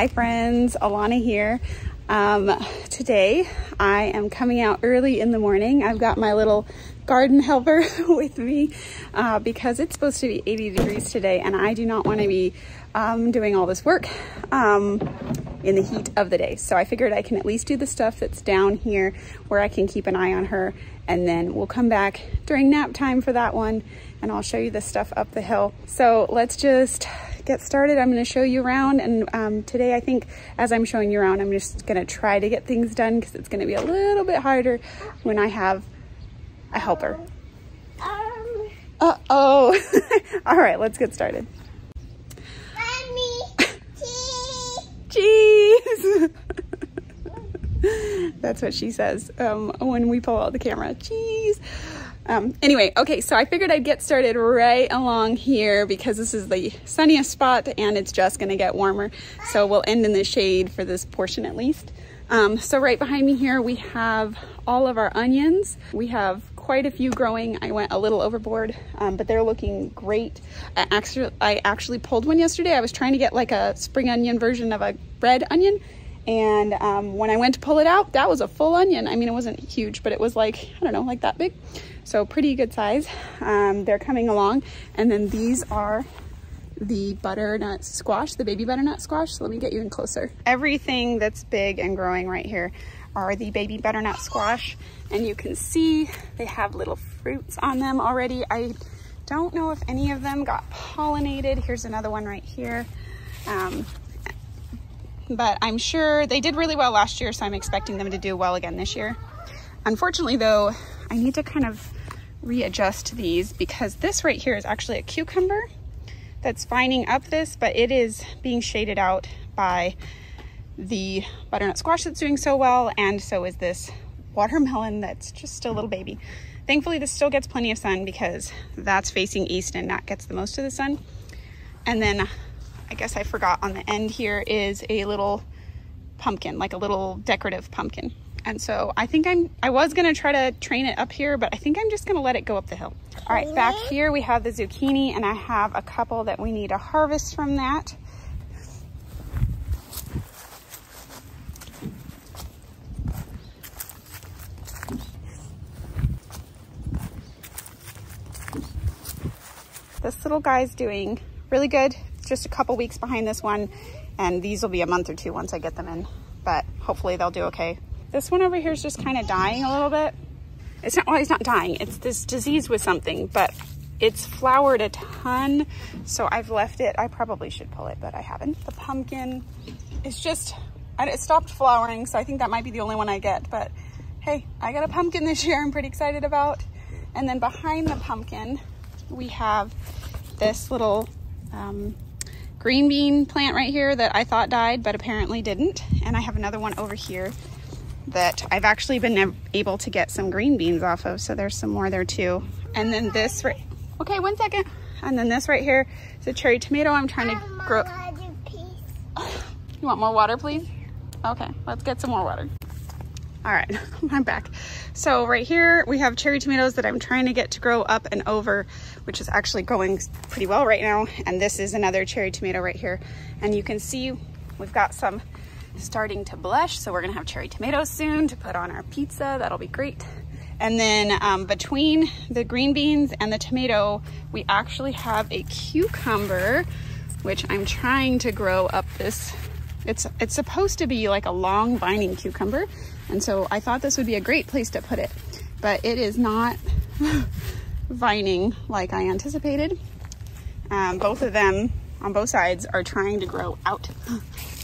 Hi friends, Alana here. Today I am coming out early in the morning. I've got my little garden helper with me because it's supposed to be 80 degrees today and I do not want to be doing all this work in the heat of the day. So I figured I can at least do the stuff that's down here where I can keep an eye on her, and then we'll come back during nap time for that one and I'll show you the stuff up the hill. So let's just get started. I'm going to show you around, and today I think as I'm showing you around I'm just going to try to get things done because it's going to be a little bit harder when I have a helper. Uh-oh. All right, let's get started. Cheese. That's what she says when we pull out the camera. Cheese. Anyway, okay, so I figured I'd get started right along here because this is the sunniest spot and it's just gonna get warmer. So we'll end in the shade for this portion at least. So right behind me here, we have all of our onions. We have quite a few growing. I went a little overboard, but they're looking great. I actually pulled one yesterday. I was trying to get like a spring onion version of a red onion. And when I went to pull it out, that was a full onion. I mean, it wasn't huge, but it was like, I don't know, like that big. So pretty good size. They're coming along. And then these are the butternut squash, the baby butternut squash. So let me get you in closer. Everything that's big and growing right here are the baby butternut squash. And you can see they have little fruits on them already. I don't know if any of them got pollinated. Here's another one right here. But I'm sure they did really well last year, so I'm expecting them to do well again this year. Unfortunately though, I need to kind of readjust these because this right here is actually a cucumber that's vining up this, but it is being shaded out by the butternut squash that's doing so well, and so is this watermelon that's just a little baby. Thankfully this still gets plenty of sun because that's facing east and that gets the most of the sun. And then I guess I forgot, on the end here is a little pumpkin, like a little decorative pumpkin. And so I think I was gonna try to train it up here, but I think I'm just gonna let it go up the hill. All right, back here we have the zucchini, and I have a couple that we need to harvest from that. This little guy's doing really good. Just a couple weeks behind this one, and these will be a month or two once I get them in, but hopefully they'll do okay. This one over here is just kind of dying a little bit. It's not, well, he's not dying, it's this disease with something, but it's flowered a ton, so I've left it. I probably should pull it, but I haven't. The pumpkin is just, it stopped flowering, so I think that might be the only one I get, but hey, I got a pumpkin this year I'm pretty excited about. And then behind the pumpkin, we have this little green bean plant right here that I thought died, but apparently didn't. And I have another one over here that I've actually been able to get some green beans off of. So there's some more there too. And then this right, okay, 1 second. And then this right here is a cherry tomato. I'm trying to grow. You want more water, please? Okay, let's get some more water. All right, I'm back. So right here we have cherry tomatoes that I'm trying to get to grow up and over, which is actually going pretty well right now. And this is another cherry tomato right here. And you can see we've got some starting to blush. So we're gonna have cherry tomatoes soon to put on our pizza. That'll be great. And then between the green beans and the tomato, we actually have a cucumber, which I'm trying to grow up this. It's supposed to be like a long vining cucumber. And so I thought this would be a great place to put it, but it is not vining like I anticipated. Both of them on both sides are trying to grow out.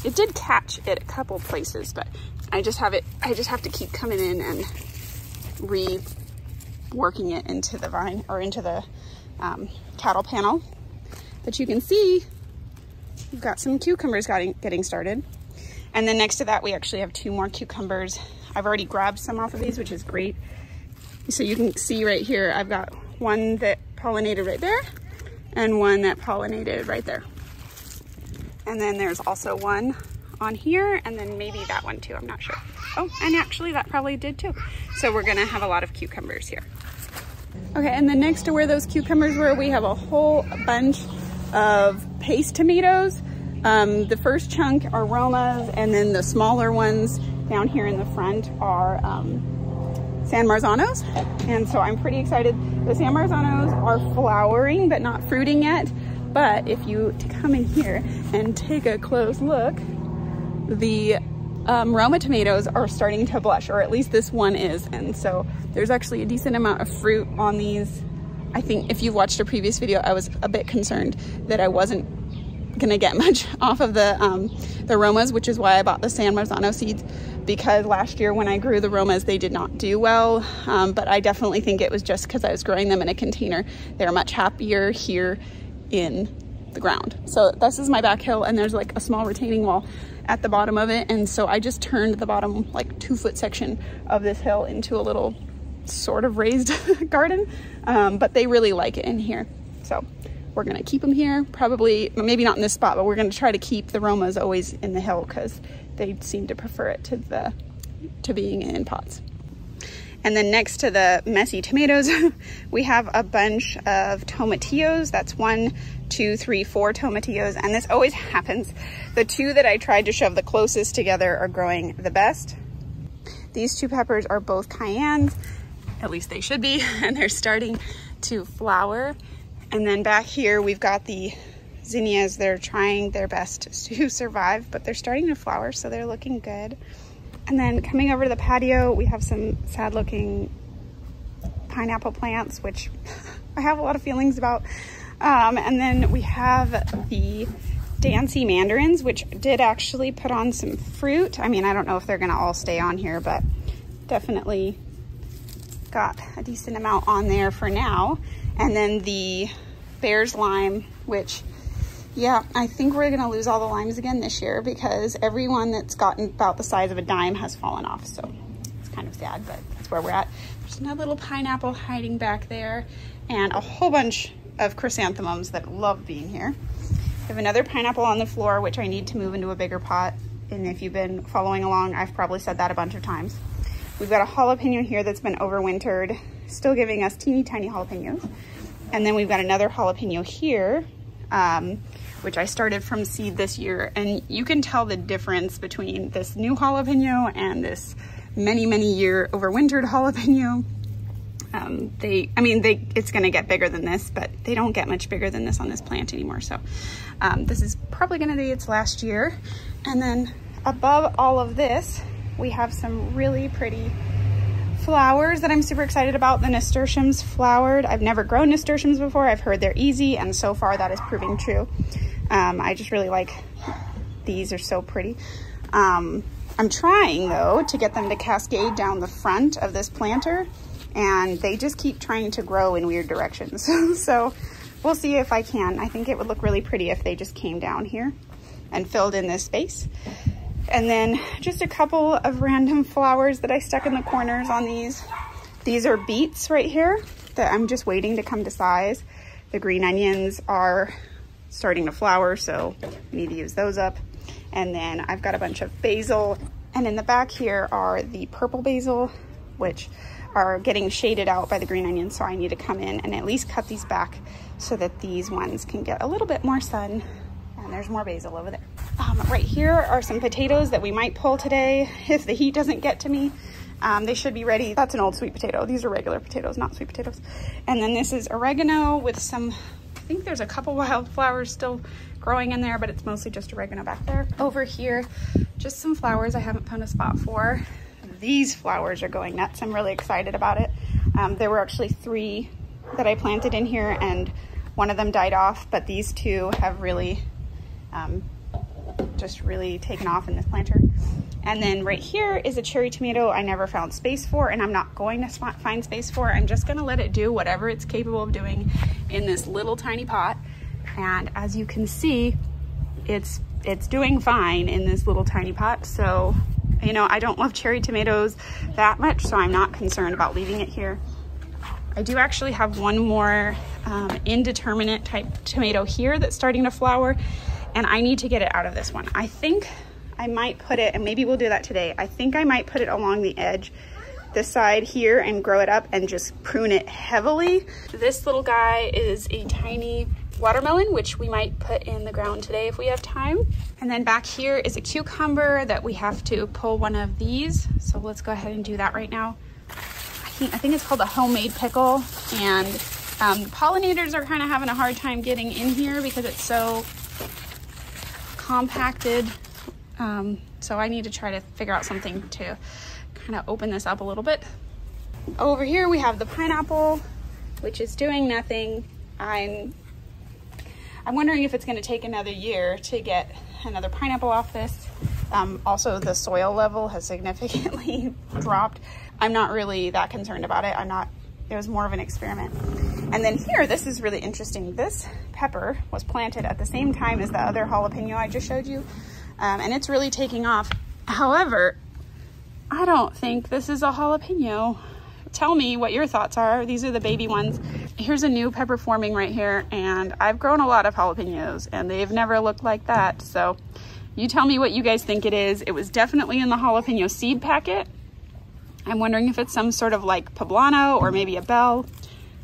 It did catch at a couple places, but I just have to keep coming in and reworking it into the vine or into the cattle panel. But you can see we've got some cucumbers getting started. And then next to that, we actually have 2 more cucumbers. I've already grabbed some off of these, which is great. So you can see right here, I've got one that pollinated right there and one that pollinated right there. And then there's also one on here, and then maybe that one too, I'm not sure. Oh, and actually that probably did too. So we're gonna have a lot of cucumbers here. Okay, and then next to where those cucumbers were, we have a whole bunch of paste tomatoes. The first chunk are Romas, and then the smaller ones down here in the front are San Marzanos. And so I'm pretty excited. The San Marzanos are flowering but not fruiting yet. But if you come in here and take a close look, the Roma tomatoes are starting to blush, or at least this one is. And so there's actually a decent amount of fruit on these. I think if you've watched a previous video, I was a bit concerned that I wasn't gonna get much off of the Romas, which is why I bought the San Marzano seeds, because last year when I grew the Romas, they did not do well. But I definitely think it was just because I was growing them in a container. They're much happier here in the ground. So this is my back hill, and there's like a small retaining wall at the bottom of it. And so I just turned the bottom like 2-foot section of this hill into a little sort of raised garden. But they really like it in here. So we're gonna keep them here, probably, maybe not in this spot, but we're gonna try to keep the Romas always in the hill because they seem to prefer it to being in pots. And then next to the messy tomatoes, we have a bunch of tomatillos. That's 1, 2, 3, 4 tomatillos. And this always happens. The two that I tried to shove the closest together are growing the best. These 2 peppers are both cayennes, at least they should be, and they're starting to flower. And then back here, we've got the zinnias. They're trying their best to survive, but they're starting to flower, so they're looking good. And then coming over to the patio, we have some sad looking pineapple plants, which I have a lot of feelings about. And then we have the Dancy mandarins, which did actually put on some fruit. I mean, I don't know if they're gonna all stay on here, but definitely got a decent amount on there for now. And then the Bear's lime, which, yeah, I think we're gonna lose all the limes again this year because every one that's gotten about the size of a dime has fallen off. So it's kind of sad, but that's where we're at. There's another little pineapple hiding back there and a whole bunch of chrysanthemums that love being here. I have another pineapple on the floor, which I need to move into a bigger pot. And if you've been following along, I've probably said that a bunch of times. We've got a jalapeno here that's been overwintered, still giving us teeny tiny jalapenos. And then we've got another jalapeno here, which I started from seed this year. And you can tell the difference between this new jalapeno and this many year overwintered jalapeno. It's gonna get bigger than this, but they don't get much bigger than this on this plant anymore. So this is probably gonna be its last year. And then above all of this, we have some really pretty flowers that I'm super excited about. The nasturtiums flowered. I've never grown nasturtiums before. I've heard they're easy, and so far that is proving true. I just really like, these are so pretty. I'm trying though to get them to cascade down the front of this planter, and they just keep trying to grow in weird directions. So we'll see if I can. I think it would look really pretty if they just came down here and filled in this space. And then just a couple of random flowers that I stuck in the corners on these. These are beets right here that I'm just waiting to come to size. The green onions are starting to flower, so I need to use those up. And then I've got a bunch of basil. And in the back here are the purple basil, which are getting shaded out by the green onions. So I need to come in and at least cut these back so that these ones can get a little bit more sun. And there's more basil over there. Right here are some potatoes that we might pull today if the heat doesn't get to me. They should be ready. That's an old sweet potato. These are regular potatoes, not sweet potatoes. And then this is oregano with some, I think there's a couple wildflowers still growing in there, but it's mostly just oregano back there. Over here, just some flowers I haven't found a spot for. These flowers are going nuts. I'm really excited about it. There were actually 3 that I planted in here and one of them died off, but these 2 have really just really taken off in this planter. And then right here is a cherry tomato I never found space for, and I'm not going to find space for. I'm just gonna let it do whatever it's capable of doing in this little tiny pot. And as you can see, it's doing fine in this little tiny pot. So, you know, I don't love cherry tomatoes that much, so I'm not concerned about leaving it here. I do actually have one more indeterminate type tomato here that's starting to flower, and I need to get it out of this one. I think I might put it, and maybe we'll do that today. I think I might put it along the edge this side here and grow it up and just prune it heavily. This little guy is a tiny watermelon, which we might put in the ground today if we have time. And then back here is a cucumber that we have to pull one of these. So let's go ahead and do that right now. I think it's called a homemade pickle, and pollinators are kind of having a hard time getting in here because it's so compacted. So I need to try to figure out something to kind of open this up a little bit. Over here we have the pineapple, which is doing nothing. I'm wondering if it's going to take another year to get another pineapple off this. Also, the soil level has significantly dropped. I'm not really that concerned about it. It was more of an experiment. And then here, this is really interesting. This pepper was planted at the same time as the other jalapeno I just showed you. And it's really taking off. However, I don't think this is a jalapeno. Tell me what your thoughts are. These are the baby ones. Here's a new pepper forming right here, and I've grown a lot of jalapenos and they've never looked like that. So you tell me what you guys think it is. It was definitely in the jalapeno seed packet. I'm wondering if it's some sort of like poblano or maybe a bell.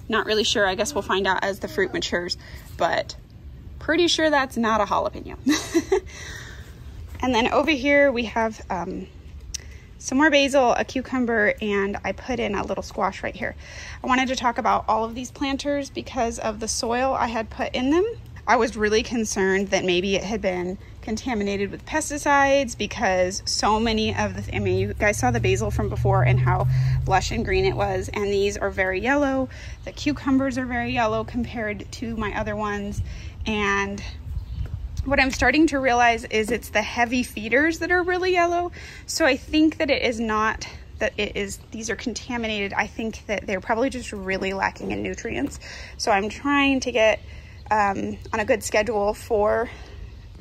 Not really sure. I guess we'll find out as the fruit matures, but pretty sure that's not a jalapeno. And then over here we have some more basil, a cucumber, and I put in a little squash right here. I wanted to talk about all of these planters because of the soil I had put in them. I was really concerned that maybe it had been contaminated with pesticides because so many of the, I mean, you guys saw the basil from before and how lush and green it was, and these are very yellow. The cucumbers are very yellow compared to my other ones, and what I'm starting to realize is it's the heavy feeders that are really yellow. So I think that it is not that it is, these are contaminated. I think that they're probably just really lacking in nutrients. So I'm trying to get on a good schedule for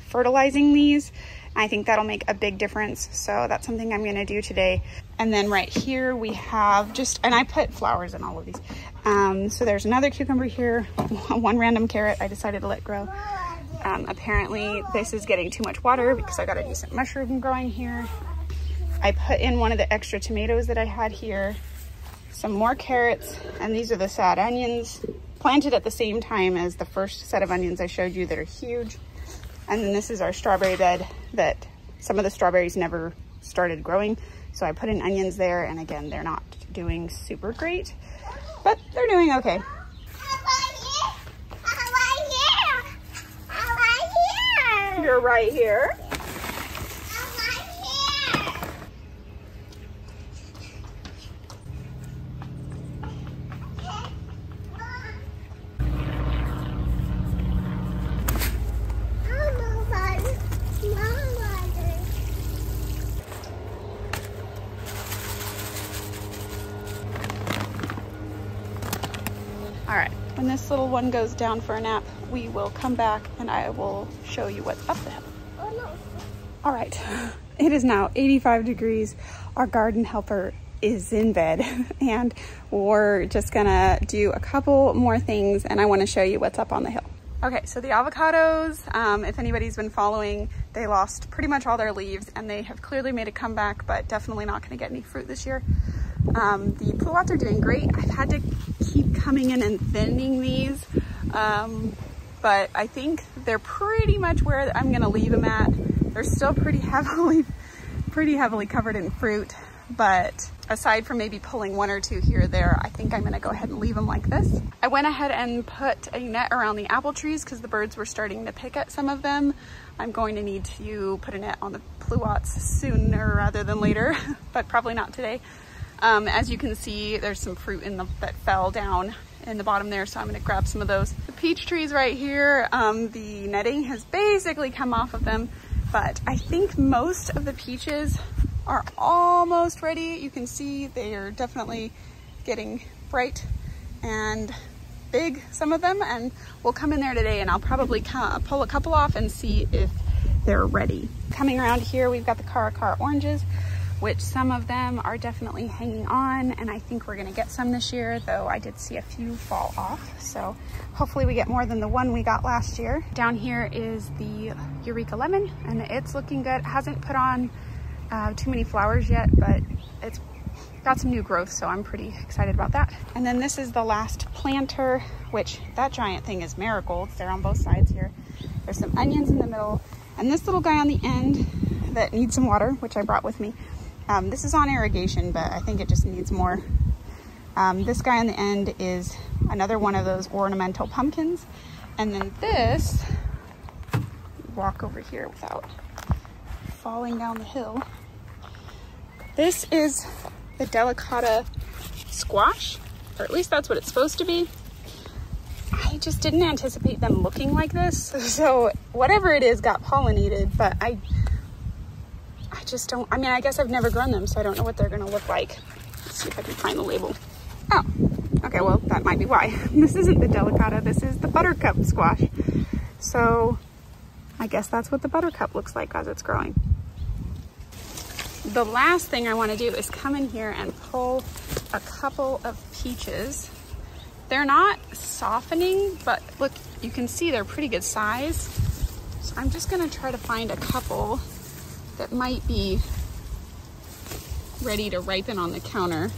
fertilizing these. I think that'll make a big difference. So that's something I'm gonna do today. And then right here we have and I put flowers in all of these. So there's another cucumber here, one random carrot I decided to let grow. Apparently this is getting too much water because I got a decent mushroom growing here. I put in one of the extra tomatoes that I had here, some more carrots, and these are the sad onions, planted at the same time as the first set of onions I showed you that are huge. And then this is our strawberry bed that some of the strawberries never started growing. So I put in onions there, and again, they're not doing super great, but they're doing okay. You're right here. All right, when this little one goes down for a nap, we will come back and I will show you what's up the hill. Oh no. All right, it is now 85 degrees. Our garden helper is in bed and we're just gonna do a couple more things and I wanna show you what's up on the hill. Okay, so the avocados, if anybody's been following, they lost pretty much all their leaves and they have clearly made a comeback, but definitely not gonna get any fruit this year. The pluots are doing great. I've had to keep coming in and thinning these, but I think they're pretty much where I'm gonna leave them at. They're still pretty heavily covered in fruit, but aside from maybe pulling one or two here or there, I think I'm gonna go ahead and leave them like this. I went ahead and put a net around the apple trees because the birds were starting to pick at some of them. I'm going to need to put a net on the pluots sooner rather than later, but probably not today. As you can see, there's some fruit that fell down in the bottom there, so I'm gonna grab some of those. The peach trees right here, the netting has basically come off of them, but I think most of the peaches are almost ready. You can see they are definitely getting bright and big, some of them, and we'll come in there today and I'll probably pull a couple off and see if they're ready. Coming around here, we've got the Caracar oranges, which some of them are definitely hanging on, and I think we're gonna get some this year, though I did see a few fall off. So hopefully we get more than the one we got last year. Down here is the Eureka lemon, and it's looking good. It hasn't put on too many flowers yet, but it's got some new growth, so I'm pretty excited about that. And then this is the last planter, which that giant thing is marigolds. They're on both sides here. There's some onions in the middle, and this little guy on the end that needs some water, which I brought with me. This is on irrigation, but I think it just needs more. This guy on the end is another one of those ornamental pumpkins. And then this, walk over here without falling down the hill. This is the delicata squash, or at least that's what it's supposed to be. I just didn't anticipate them looking like this. So whatever it is got pollinated, but I just don't, I mean, I guess I've never grown them, so I don't know what they're gonna look like. Let's see if I can find the label. Oh, okay, well, that might be why. This isn't the delicata, this is the buttercup squash. So I guess that's what the buttercup looks like as it's growing. The last thing I want to do is come in here and pull a couple of peaches. They're not softening, but look, you can see they're pretty good size. So I'm just gonna try to find a couple that might be ready to ripen on the counter.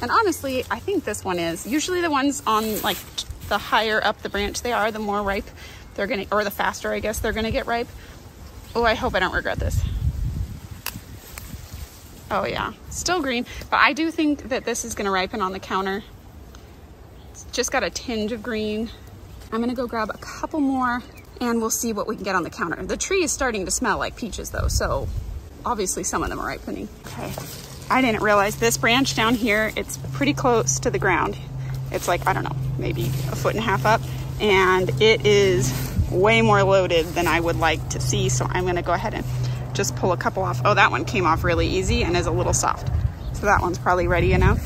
And honestly, I think this one is. Usually the ones on like the higher up the branch they are, the more ripe they're gonna, or the faster I guess they're gonna get ripe. Oh, I hope I don't regret this. Oh yeah, still green, but I do think that this is gonna ripen on the counter. It's just got a tinge of green. I'm gonna go grab a couple more and we'll see what we can get on the counter. The tree is starting to smell like peaches though, so obviously some of them are ripening. Okay, I didn't realize this branch down here, it's pretty close to the ground. It's like, I don't know, maybe 1.5 feet up, and it is way more loaded than I would like to see, so I'm gonna go ahead and just pull a couple off. Oh, that one came off really easy and is a little soft. So that one's probably ready enough.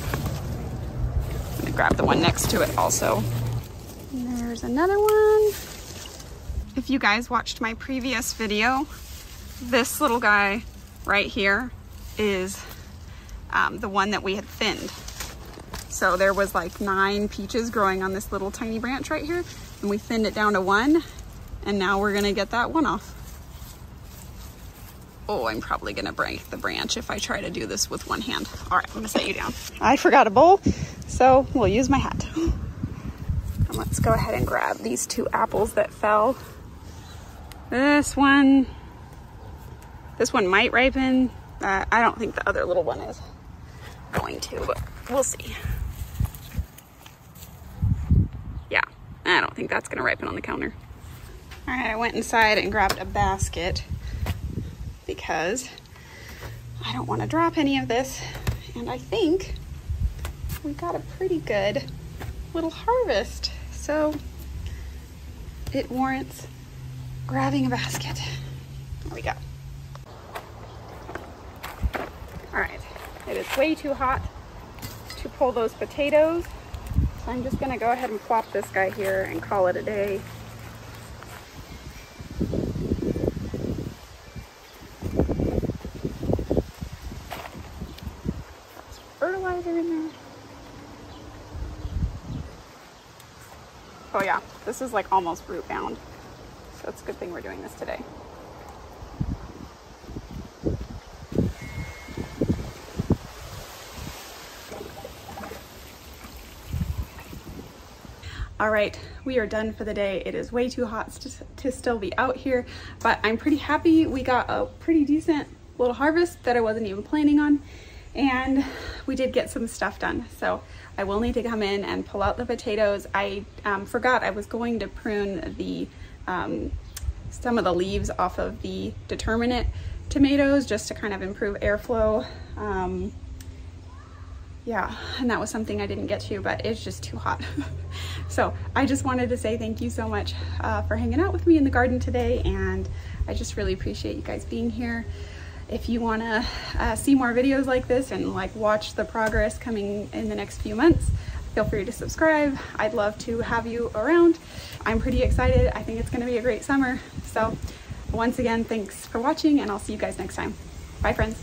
I'm gonna grab the one next to it also. And there's another one. If you guys watched my previous video, this little guy right here is the one that we had thinned. So there was like 9 peaches growing on this little tiny branch right here, and we thinned it down to 1, and now we're gonna get that one off. Oh, I'm probably gonna break the branch if I try to do this with one hand. All right, I'm gonna set you down. I forgot a bowl, so we'll use my hat. And let's go ahead and grab these 2 apples that fell. This one might ripen. I don't think the other little one is going to, but we'll see. Yeah, I don't think that's gonna ripen on the counter. All right, I went inside and grabbed a basket because I don't want to drop any of this, and I think we got a pretty good little harvest, so it warrants grabbing a basket. There we go. All right, it is way too hot to pull those potatoes, so I'm just gonna go ahead and plop this guy here and call it a day. Fertilizer in there. Oh yeah, this is like almost root bound, so it's a good thing we're doing this today. All right, we are done for the day. It is way too hot to still be out here, but I'm pretty happy we got a pretty decent little harvest that I wasn't even planning on, and we did get some stuff done. So I will need to come in and pull out the potatoes. I forgot I was going to prune the some of the leaves off of the determinate tomatoes just to kind of improve airflow. Yeah, and that was something I didn't get to, but it's just too hot. So I just wanted to say thank you so much for hanging out with me in the garden today, and I just really appreciate you guys being here. If you want to see more videos like this and like watch the progress coming in the next few months, feel free to subscribe. I'd love to have you around. I'm pretty excited. I think it's going to be a great summer. So once again, thanks for watching, and I'll see you guys next time. Bye, friends.